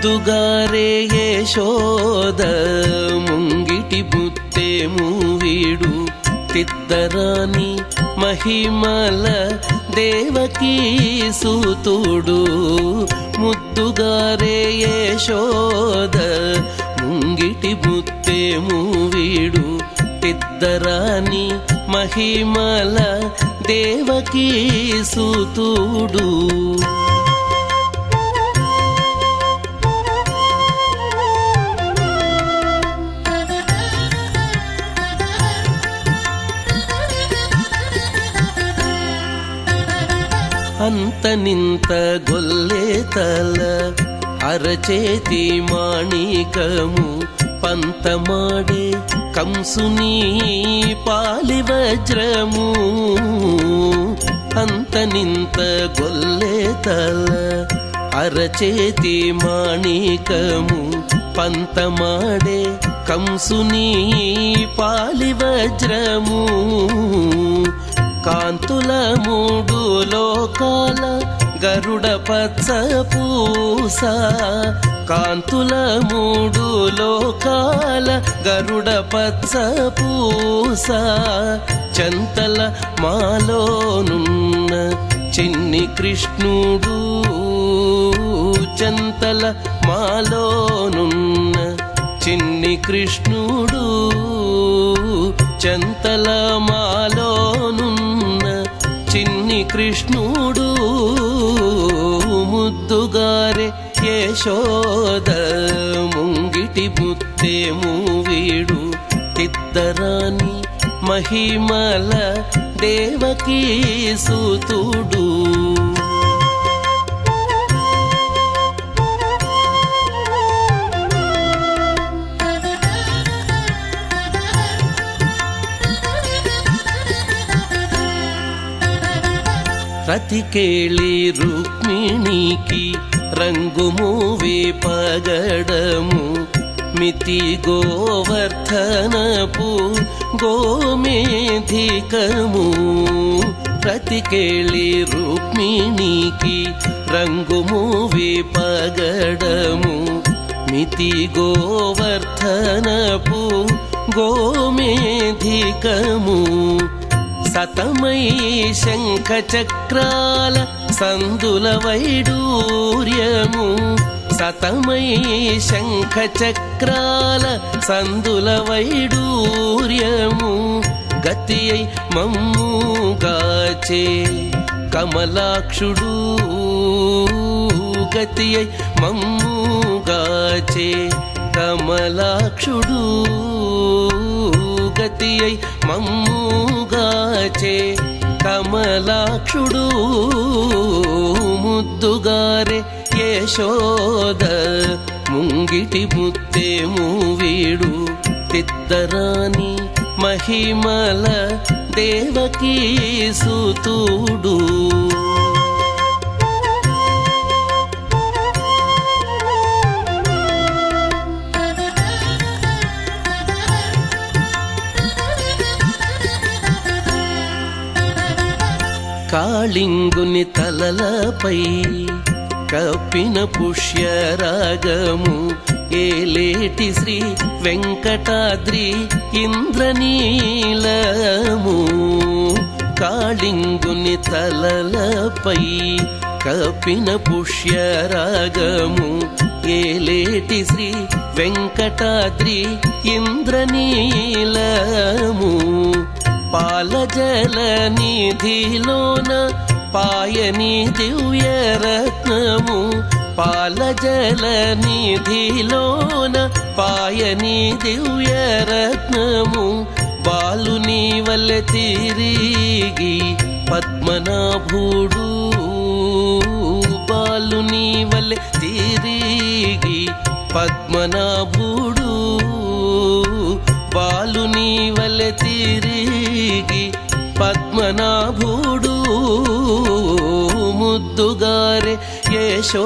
ముద్దుగారే యశోద ముంగిటి ముత్తేము వీడు తిద్దరాని మహిమల దేవకీ సూతుడు. ముద్దుగారే యశోద ముంగిటి ముత్తేము వీడు తిద్దరాని మహిమల దేవకీ సూతుడు. అంతనింత గొల్లేతల అరచేతి మాణికము పంతమాడే కంసుని పాలి వజ్రము. అంతనింత గొల్లేతల అరచేతి మాణికము పంతమాడే కంసుని పాలి వజ్రము. కాంతుల మూడు లోకాల గరుడ పచ్చ పూస. కాంతుల మూడు లోకాల గరుడ పచ్చ పూస. చంతల మాలోనున్న చిన్ని కృష్ణుడు. చంతల మాలోనున్న చిన్ని కృష్ణుడు. చంతల మాలోనున్న చిన్ని కృష్ణుడు. ముద్దుగారే యశోద ముంగిటి ముత్తేము వీడు తిద్దరాని మహిమల దేవకీ సూతుడు. రతికేళి రుక్మిణికి రంగుమూవి పగడము. మితి గోవర్ధనపు గోమేధికము. రతికేళి రుక్మిణికి రంగుమూవి పగడము. మితి గోవర్ధనపు గోమేధికము. సతమై శంఖ చక్రాల సందుల వైడూర్యము. సతమై శంఖ చక్రాల సందుల వైడూర్యము. గతియై మమ్ముగాచే కమలాక్షుడు. గతియై మమ్ముగాచే కమలాక్షుడు. గతియై మమ్ముగాచే కమలాక్షుడు. ముద్దుగారే యశోద ముంగిటి ముత్తేము వీడు తిద్దరాని మహిమల దేవకీ సూతుడు. కాళింగుని తలలపై కప్పిన పుష్యరాగము. ఏలేటి శ్రీ వెంకటాద్రి ఇంద్రనీలము. కాళింగుని తలలపై కప్పిన పుష్యరాగము. ఏలేటి శ్రీ వెంకటాద్రి ఇంద్రనీలము. పాలజల నిధిలోన పాయని దివ్యరత్నము. పాలజల నిధిలోన పాయని దివ్యరత్నము. బాలుని వల్లె తిరిగి పద్మనాభుడు. బాలుని వల్లె తిరిగి పద్మనాభుడు. బాలుని వల్లె తిరిగి పద్మనాభుడు. ముద్దుగారే యశో